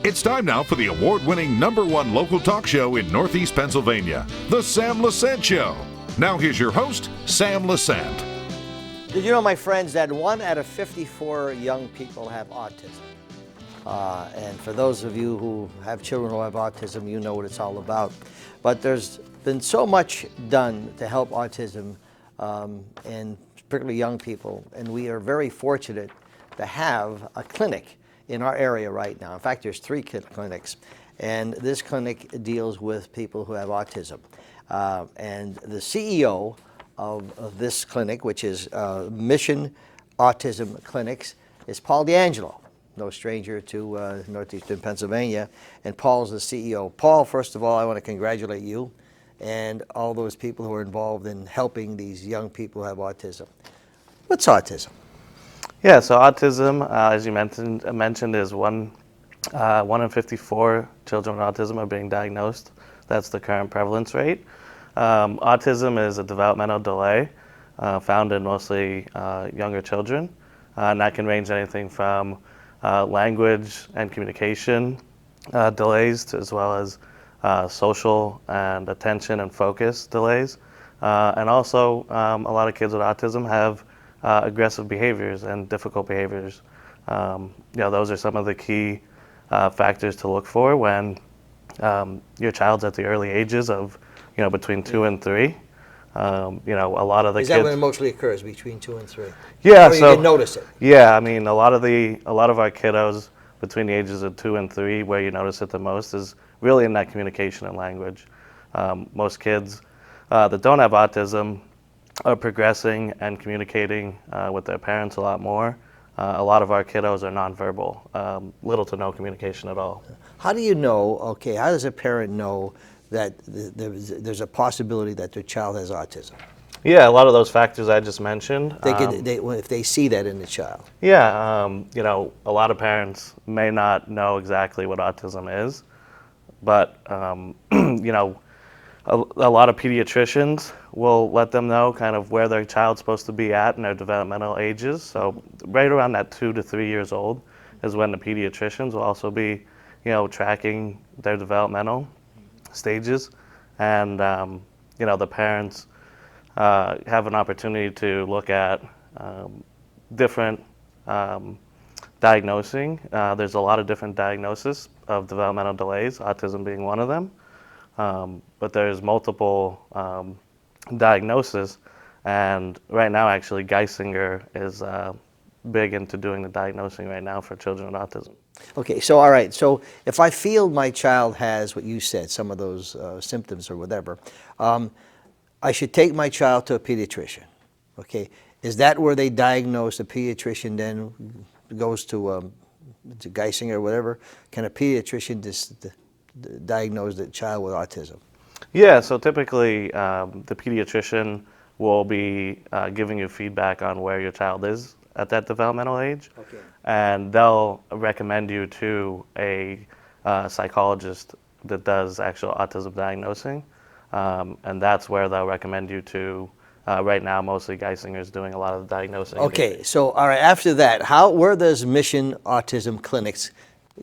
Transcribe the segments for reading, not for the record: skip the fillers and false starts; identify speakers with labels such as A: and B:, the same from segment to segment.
A: It's time now for the award-winning #1 local talk show in Northeast Pennsylvania, The Sam Lesante Show. Now here's your host, Sam Lesante.
B: Did you know, my friends, that 1 out of 54 young people have autism? And for those of you who have children who have autism, you know what it's all about. But there's been so much done to help autism, and particularly young people, and we are very fortunate to have a clinic in our area right now. In fact, there's 3 clinics, and this clinic deals with people who have autism. And the CEO of this clinic, which is Mission Autism Clinics, is Paul DeAngelo, no stranger to Northeastern Pennsylvania, and Paul's the CEO. Paul, first of all, I want to congratulate you and all those people who are involved in helping these young people who have autism. What's autism?
C: Yeah, so autism, as you mentioned, is 1 in 54 children with autism are being diagnosed. That's the current prevalence rate. Autism is a developmental delay found in mostly younger children, and that can range anything from language and communication delays, as well as social and attention and focus delays. And also, a lot of kids with autism have aggressive behaviors and difficult behaviors. Those are some of the key factors to look for when your child's at the early ages of, between 2 and 3. A lot of the kids.
B: Is that when it mostly occurs, between 2 and 3?
C: Yeah,
B: or
C: so
B: you can notice it.
C: Yeah, I mean, a lot of our kiddos between the ages of 2 and 3, where you notice it the most, is really in that communication and language. Most kids that don't have autism are progressing and communicating with their parents a lot more. A lot of our kiddos are nonverbal, little to no communication at all.
B: How do you know, how does a parent know that there's a possibility that their child has autism?
C: Yeah, a lot of those factors I just mentioned.
B: If they see that in the child.
C: Yeah, a lot of parents may not know exactly what autism is, but, a lot of pediatricians will let them know kind of where their child's supposed to be at in their developmental ages. So right around that 2 to 3 years old is when the pediatricians will also be, tracking their developmental stages. And, the parents have an opportunity to look at different diagnosing. There's a lot of different diagnoses of developmental delays, autism being one of them. But there's multiple diagnoses, and right now actually Geisinger is big into doing the diagnosing right now for children with autism.
B: Okay, so all right, so if I feel my child has what you said, some of those symptoms or whatever, I should take my child to a pediatrician, okay? Is that where they diagnose? The pediatrician then goes to Geisinger or whatever? Can a pediatrician diagnose the child with autism?
C: Yeah, so typically the pediatrician will be giving you feedback on where your child is at that developmental age.
B: Okay.
C: And they'll recommend you to a psychologist that does actual autism diagnosing. And that's where they'll recommend you to. Right now, mostly Geisinger is doing a lot of the diagnosing.
B: Okay, so all right, after that, where does Mission Autism Clinics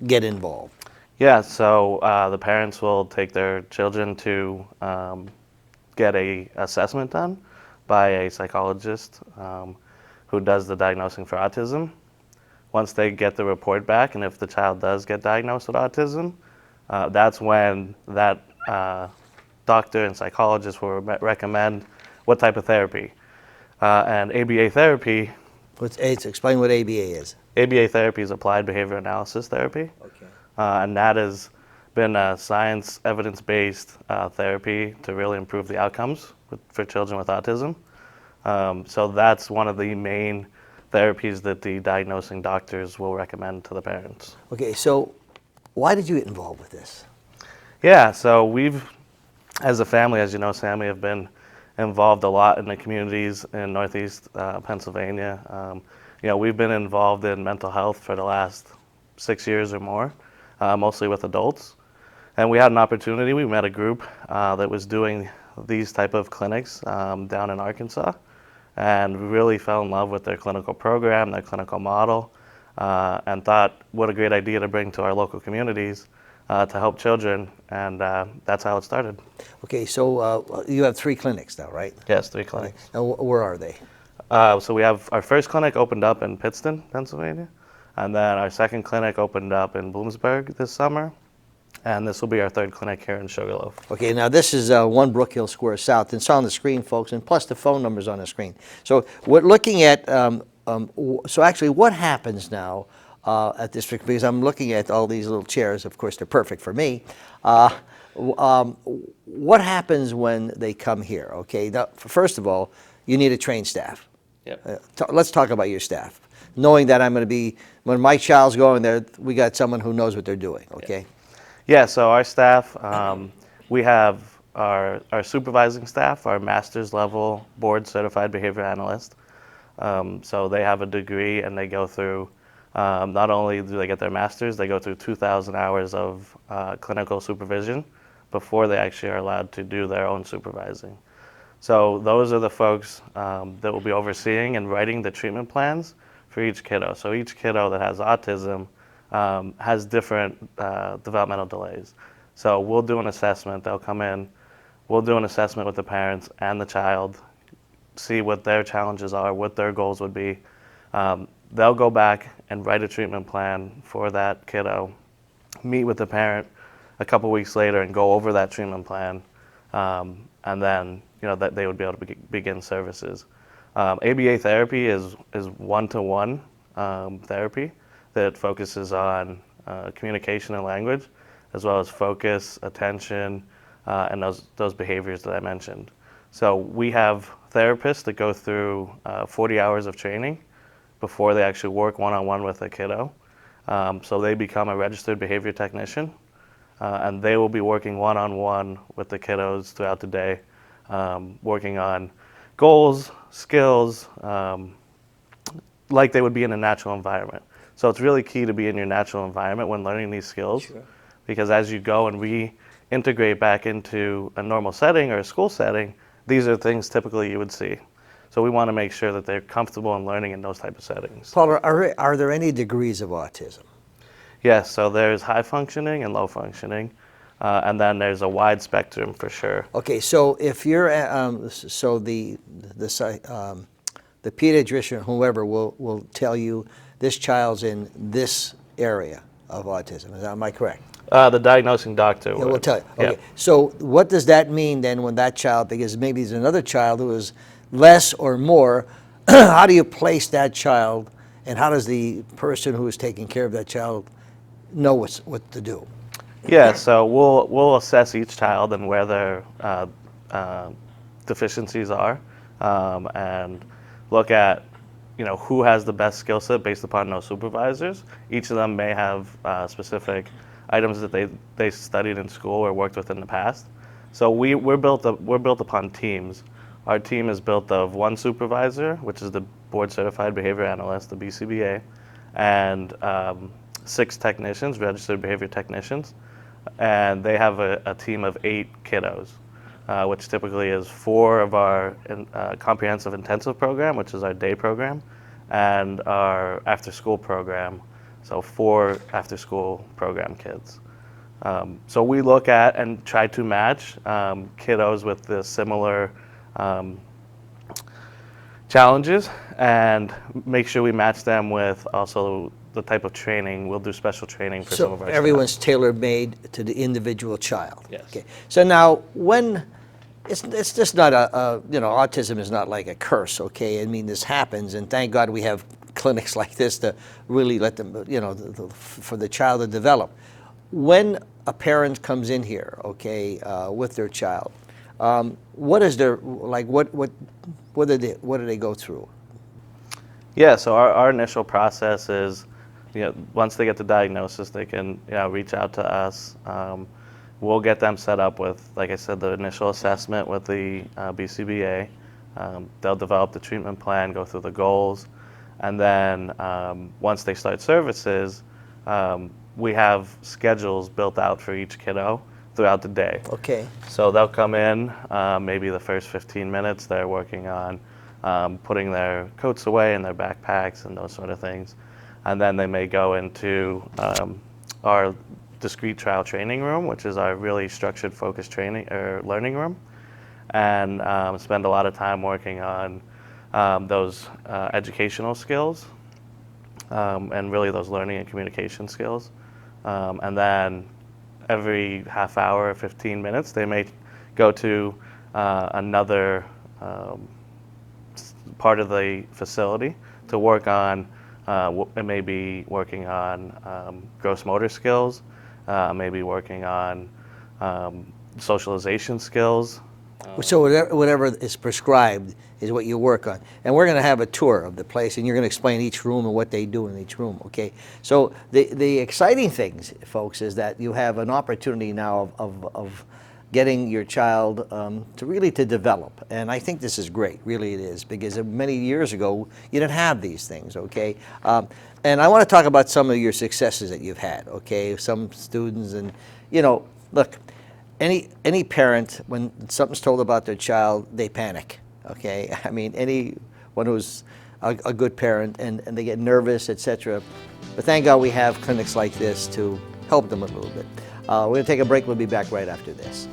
B: get involved?
C: Yeah, so the parents will take their children to get a assessment done by a psychologist who does the diagnosing for autism. Once they get the report back, and if the child does get diagnosed with autism, that's when that doctor and psychologist will recommend what type of therapy. And ABA therapy...
B: Explain what ABA is.
C: ABA therapy is applied behavior analysis therapy.
B: Okay.
C: And that has been a science, evidence-based therapy to really improve the outcomes for children with autism. So that's one of the main therapies that the diagnosing doctors will recommend to the parents.
B: Okay, so why did you get involved with this?
C: Yeah, so we've, as a family, as you know, Sam, we have been involved a lot in the communities in Northeast Pennsylvania. We've been involved in mental health for the last 6 years or more, mostly with adults. And we had an opportunity, we met a group that was doing these type of clinics down in Arkansas. and really fell in love with their clinical program, their clinical model, and thought what a great idea to bring to our local communities to help children, and that's how it started.
B: Okay, so you have 3 clinics now, right?
C: Yes, 3 clinics.
B: And where are they?
C: So we have our first clinic opened up in Pittston, Pennsylvania, and then our second clinic opened up in Bloomsburg this summer, and this will be our 3rd clinic here in Sugarloaf.
B: Okay, now this is 1 Brook Hill Square South. It's on the screen, folks, and plus the phone number's on the screen. So we're looking at, so actually what happens now at this, because I'm looking at all these little chairs, of course they're perfect for me. What happens when they come here? Okay, now, first of all, you need a trained staff.
C: Yep.
B: Let's talk about your staff. Knowing that I'm going to be, when my child's going there, we got someone who knows what they're doing, okay?
C: Yeah, so our staff, we have our supervising staff, our master's level board certified behavior analyst. So they have a degree and they go through, not only do they get their master's, they go through 2,000 hours of clinical supervision before they actually are allowed to do their own supervising. So those are the folks that will be overseeing and writing the treatment plans for each kiddo. So each kiddo that has autism has different developmental delays. So we'll do an assessment, they'll come in, we'll do an assessment with the parents and the child, see what their challenges are, what their goals would be. They'll go back and write a treatment plan for that kiddo, meet with the parent a couple weeks later and go over that treatment plan, and then that they would be able to begin services. ABA therapy is one-to-one therapy that focuses on communication and language, as well as focus, attention, and those behaviors that I mentioned. So we have therapists that go through 40 hours of training before they actually work one-on-one with a kiddo. So they become a registered behavior technician, and they will be working one-on-one with the kiddos throughout the day, working on goals, skills, like they would be in a natural environment. So it's really key to be in your natural environment when learning these skills, sure. Because as you go and reintegrate back into a normal setting or a school setting, these are things typically you would see. So we want to make sure that they're comfortable in learning in those type of settings.
B: Paul, are there any degrees of autism?
C: Yes, so there's high functioning and low functioning, and then there's a wide spectrum for sure.
B: Okay, so if you're, so the pediatrician, whoever, will tell you this child's in this area of autism. Am I correct?
C: The diagnosing doctor would.
B: Will tell you. Okay.
C: Yeah.
B: So what does that mean then when that child, because maybe there's another child who is less or more, how do you place that child, and how does the person who is taking care of that child know what to do?
C: Yeah, so we'll assess each child and where their deficiencies are, and look at who has the best skill set based upon those supervisors. Each of them may have specific items that they studied in school or worked with in the past. So we're built upon teams. Our team is built of 1 supervisor, which is the board certified behavior analyst, the BCBA, and 6 technicians, registered behavior technicians, and they have a team of 8 kiddos, which typically is 4 of our comprehensive intensive program, which is our day program, and our after-school program, so 4 after-school program kids. So we look at and try to match kiddos with the similar challenges and make sure we match them with also the type of training. We'll do special training for some of our
B: everyone's
C: staff.
B: tailor-made to the individual child.
C: Yes.
B: Okay. So now, when it's just not autism is not like a curse. Okay. I mean, this happens, and thank God we have clinics like this to really let them, for the child to develop. When a parent comes in here, okay, with their child, what is their what do they go through?
C: Yeah, so our initial process is, once they get the diagnosis, they can reach out to us. We'll get them set up with, like I said, the initial assessment with the BCBA. They'll develop the treatment plan, go through the goals, and then once they start services, we have schedules built out for each kiddo throughout the day.
B: Okay.
C: So they'll come in, maybe the first 15 minutes they're working on putting their coats away and their backpacks and those sort of things. And then they may go into our Discrete trial training room, which is our really structured, focused training or learning room, and spend a lot of time working on those educational skills and really those learning and communication skills. And then every half hour or 15 minutes, they may go to another part of the facility to work on, it may be working on gross motor skills, maybe working on socialization skills.
B: So whatever is prescribed is what you work on. And we're going to have a tour of the place, and you're going to explain each room and what they do in each room, okay? So the exciting things, folks, is that you have an opportunity now of getting your child to develop. And I think this is great, really it is, because many years ago, you didn't have these things, okay? And I want to talk about some of your successes that you've had, okay? Some students, and, you know, look, any parent, when something's told about their child, they panic, okay? I mean, anyone who's a good parent, and they get nervous, etc. But thank God we have clinics like this to help them a little bit. We're going to take a break. We'll be back right after this.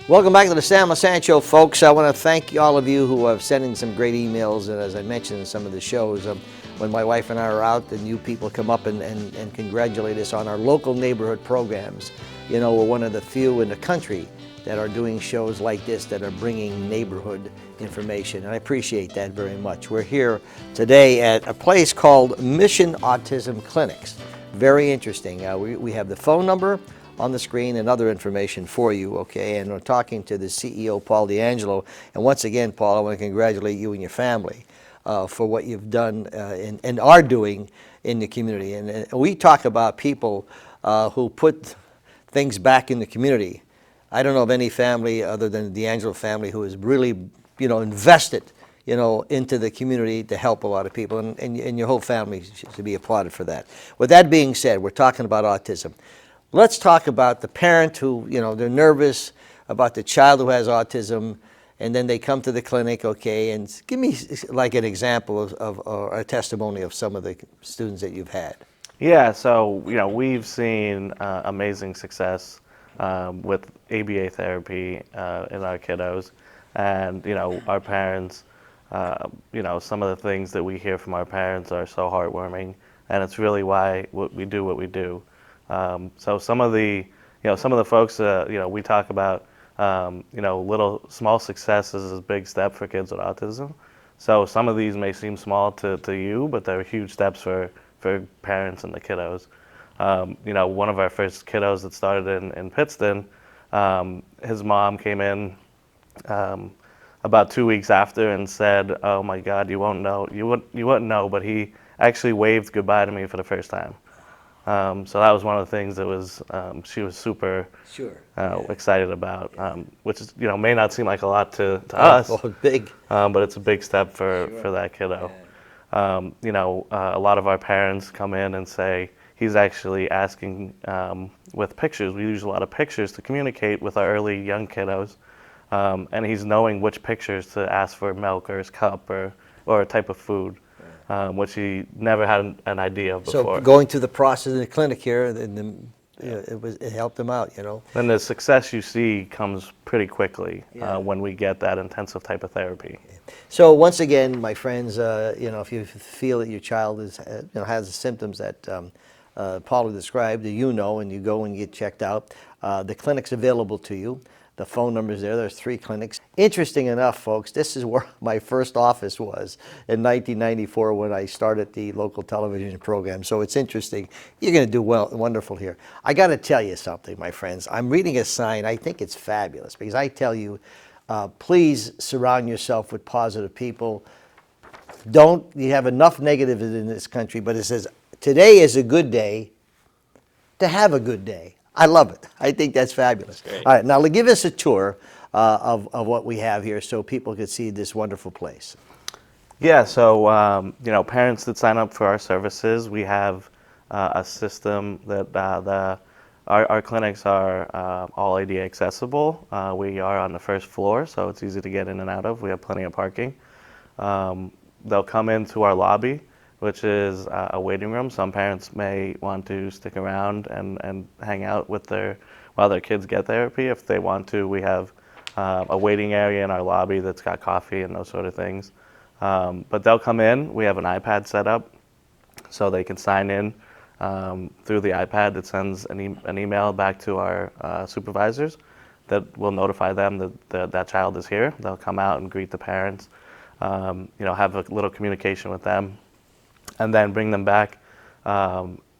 B: Welcome back to the Sam Lesante Show, folks. I want to thank all of you who are sending some great emails, and as I mentioned in some of the shows, when my wife and I are out, the new people come up and congratulate us on our local neighborhood programs. You know, we're one of the few in the country that are doing shows like this that are bringing neighborhood information, and I appreciate that very much. We're here today at a place called Mission Autism Clinics. Very interesting. We have the phone number on the screen and other information for you, okay? And we're talking to the CEO, Paul DeAngelo. And once again, Paul, I want to congratulate you and your family for what you've done and are doing in the community. And we talk about people who put things back in the community. I don't know of any family other than the DeAngelo family who has really, invested, into the community to help a lot of people. And your whole family should be applauded for that. With that being said, we're talking about autism. Let's talk about the parent who, they're nervous about the child who has autism, and then they come to the clinic, okay, and give me like an example of or a testimony of some of the students that you've had.
C: Yeah, so, we've seen amazing success with ABA therapy in our kiddos, and, our parents, some of the things that we hear from our parents are so heartwarming, and it's really why we do what we do. So some of the folks, we talk about, little small successes is a big step for kids with autism. So some of these may seem small to you, but they're huge steps for parents and the kiddos. One of our first kiddos that started in Pittston, his mom came in about 2 weeks after and said, "Oh my God, you wouldn't know, but he actually waved goodbye to me for the first time." So that was one of the things that was she was super excited about, which is may not seem like a lot to us,
B: big,
C: but it's a big step for that kiddo. Yeah. A lot of our parents come in and say he's actually asking with pictures. We use a lot of pictures to communicate with our early young kiddos, and he's knowing which pictures to ask for milk or his cup or a type of food. Which he never had an idea of before.
B: So going through the process in the clinic here, it helped him out,
C: And the success you see comes pretty quickly when we get that intensive type of therapy.
B: So once again, my friends, if you feel that your child has the symptoms that Paula described, and you go and get checked out, the clinic's available to you. The phone number's there. There's 3 clinics. Interesting enough, folks, this is where my first office was in 1994 when I started the local television program. So it's interesting. You're going to do wonderful here. I got to tell you something, my friends. I'm reading a sign. I think it's fabulous because I tell you, please surround yourself with positive people. You have enough negatives in this country, but it says, today is a good day to have a good day. I love it. I think that's fabulous. All right, now give us a tour of what we have here so people can see this wonderful place.
C: Yeah, so parents that sign up for our services, we have a system that Our clinics are all ADA accessible. We are on the first floor, so it's easy to get in and out of. We have plenty of parking. They'll come into our lobby, which is a waiting room. Some parents may want to stick around and hang out with while their kids get therapy. If they want to, we have a waiting area in our lobby that's got coffee and those sort of things. But they'll come in. We have an iPad set up so they can sign in through the iPad. That sends an email back to our supervisors that will notify them that that child is here. They'll come out and greet the parents, have a little communication with them, and then bring them back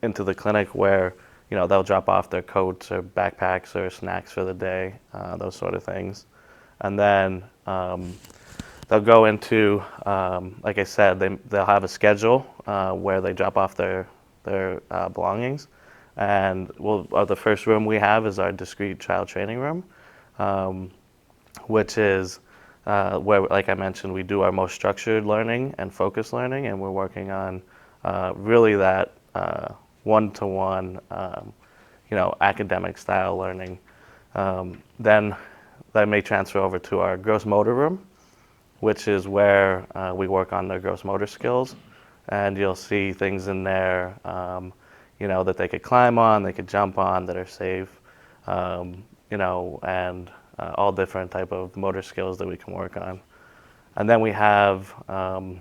C: into the clinic where they'll drop off their coats or backpacks or snacks for the day, those sort of things. And then they'll go into, like I said, they'll have a schedule where they drop off their belongings. And the first room we have is our Discrete child training room, which is where, like I mentioned, we do our most structured learning and focused learning, and we're working on really that one-to-one, academic style learning. Then that may transfer over to our gross motor room, which is where we work on their gross motor skills. And you'll see things in there, that they could climb on, they could jump on, that are safe, and all different type of motor skills that we can work on. And then we have our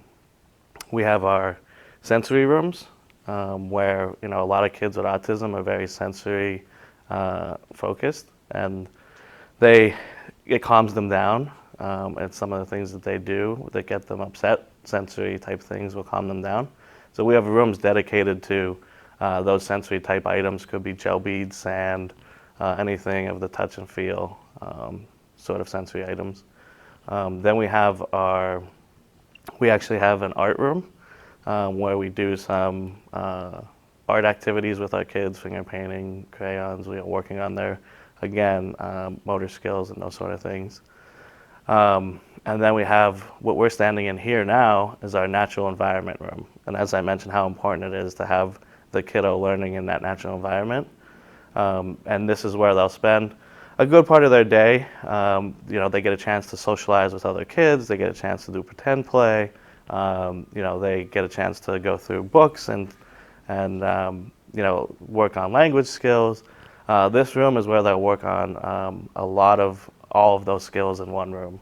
C: sensory rooms, where a lot of kids with autism are very sensory focused, and it calms them down. And some of the things that they do that get them upset, sensory type things, will calm them down. So we have rooms dedicated to those sensory type items. Could be gel beads, sand, anything of the touch and feel sort of sensory items. Then we actually have an art room where we do some art activities with our kids, finger painting, crayons, working on their, again, motor skills and those sort of things. And then we have, what we're standing in here now is our natural environment room. And as I mentioned, how important it is to have the kiddo learning in that natural environment. And this is where they'll spend a good part of their day. They get a chance to socialize with other kids. They get a chance to do pretend play. They get a chance to go through books and work on language skills. This room is where they'll work on all of those skills in one room.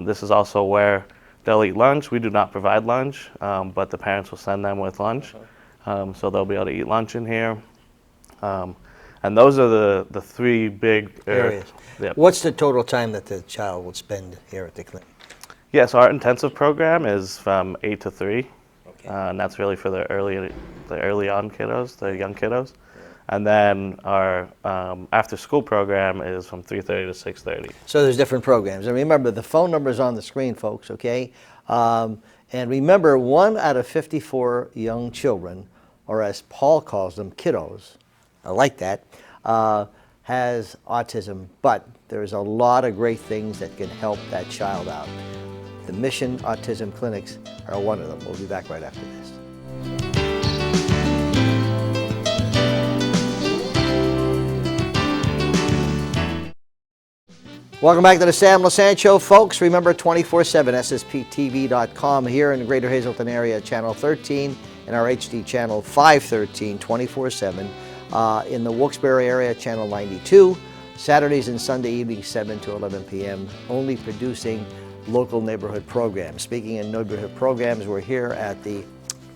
C: This is also where they'll eat lunch. We do not provide lunch, but the parents will send them with lunch. So they'll be able to eat lunch in here. And those are the three big
B: areas.
C: Yep.
B: What's the total time that the child will spend here at the clinic?
C: Yes, our intensive program is from 8 to 3.
B: Okay.
C: And that's really for the early on kiddos, the young kiddos. And then our after-school program is from 3:30 to 6:30.
B: So there's different programs. And remember, the phone number is on the screen, folks, okay? And remember, 1 out of 54 young children, or as Paul calls them, kiddos, I like that, has autism. But there's a lot of great things that can help that child out. The Mission Autism Clinics are one of them. We'll be back right after this. Welcome back to the Sam Lesante Show, folks. Remember, 24/7, ssptv.com here in the Greater Hazleton area, Channel 13, and our HD Channel 513, 24/7. In the Wilkes-Barre area, Channel 92. Saturdays and Sunday evenings, 7 to 11 p.m., only producing local neighborhood programs. Speaking of neighborhood programs, we're at the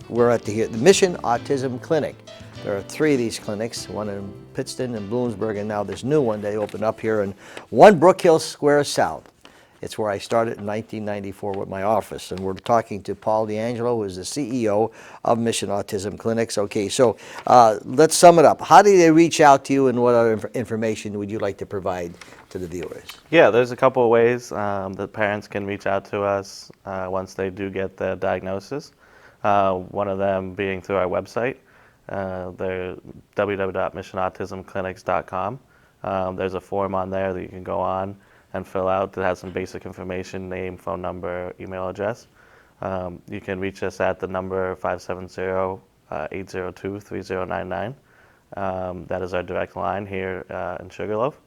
B: Mission Autism Clinic. There are 3 of these clinics, one in Pittston and Bloomsburg, and now this new one they opened up here in 1 Brook Hill Square South. It's where I started in 1994 with my office, and we're talking to Paul DeAngelo, who is the CEO of Mission Autism Clinics. Okay, so let's sum it up. How do they reach out to you, and what other information would you like to provide to the viewers?
C: Yeah, there's a couple of ways that parents can reach out to us once they do get the diagnosis. One of them being through our website. They're www.missionautismclinics.com. There's a form on there that you can go on and fill out that has some basic information, name, phone number, email address. You can reach us at the number 570-802-3099. That is our direct line here in Sugarloaf.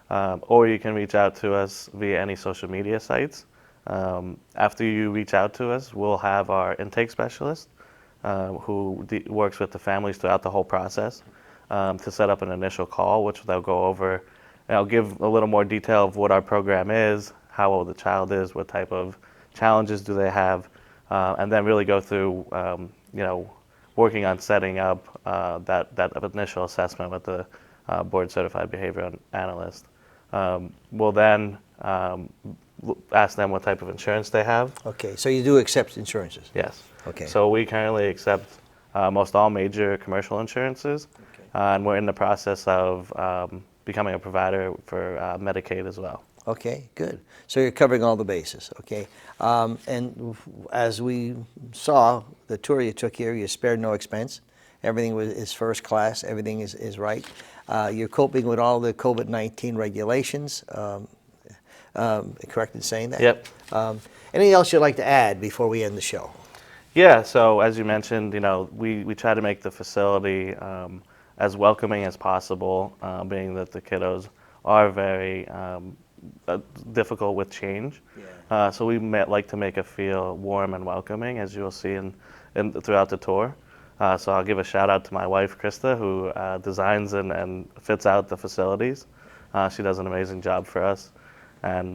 C: Or you can reach out to us via any social media sites. After you reach out to us, we'll have our intake specialist who works with the families throughout the whole process to set up an initial call, which they'll go over. I'll give a little more detail of what our program is, how old the child is, what type of challenges do they have, and then really go through, working on setting up that initial assessment with the board certified behavioral analyst. We'll then ask them what type of insurance they have.
B: Okay, so you do accept insurances?
C: Yes.
B: Okay.
C: So we currently accept most all major commercial insurances, and we're in the process of becoming a provider for Medicaid as well.
B: Okay, good. So you're covering all the bases, okay? And as we saw, the tour you took here, you spared no expense. Everything is first class, everything is right. You're coping with all the COVID-19 regulations, correct in saying that?
C: Yep.
B: Anything else you'd like to add before we end the show?
C: Yeah, so as you mentioned, we try to make the facility as welcoming as possible, being that the kiddos are very difficult with change. Yeah. So we like to make it feel warm and welcoming, as you'll see throughout the tour. So I'll give a shout out to my wife, Krista, who designs and fits out the facilities. She does an amazing job for us. And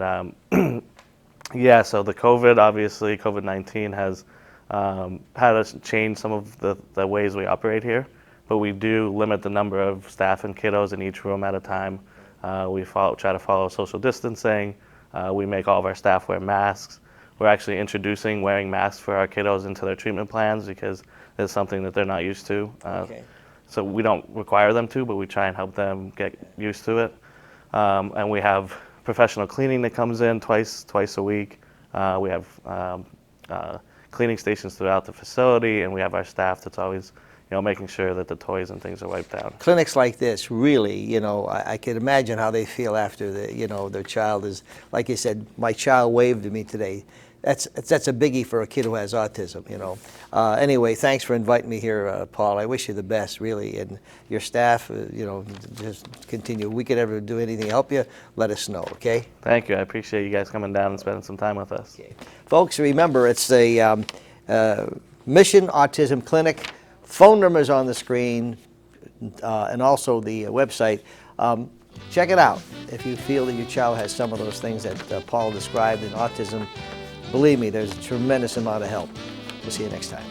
C: yeah, so the COVID-19 has had us change some of the ways we operate here, but we do limit the number of staff and kiddos in each room at a time. We try to follow social distancing. We make all of our staff wear masks. We're actually introducing wearing masks for our kiddos into their treatment plans because it's something that they're not used to. Okay. So we don't require them to, but we try and help them get used to it. And we have professional cleaning that comes in twice a week. We have cleaning stations throughout the facility, and we have our staff that's always making sure that the toys and things are wiped down.
B: Clinics like this, really, I can imagine how they feel after their child is, like you said, my child waved at me today. That's a biggie for a kid who has autism, Anyway, thanks for inviting me here, Paul. I wish you the best, really, and your staff, just continue. If we could ever do anything to help you, let us know, okay?
C: Thank you. I appreciate you guys coming down and spending some time with us.
B: Okay. Folks, remember, it's the Mission Autism Clinic. Phone numbers on the screen, and also the website. Check it out. If you feel that your child has some of those things that Paul described in autism, believe me, there's a tremendous amount of help. We'll see you next time.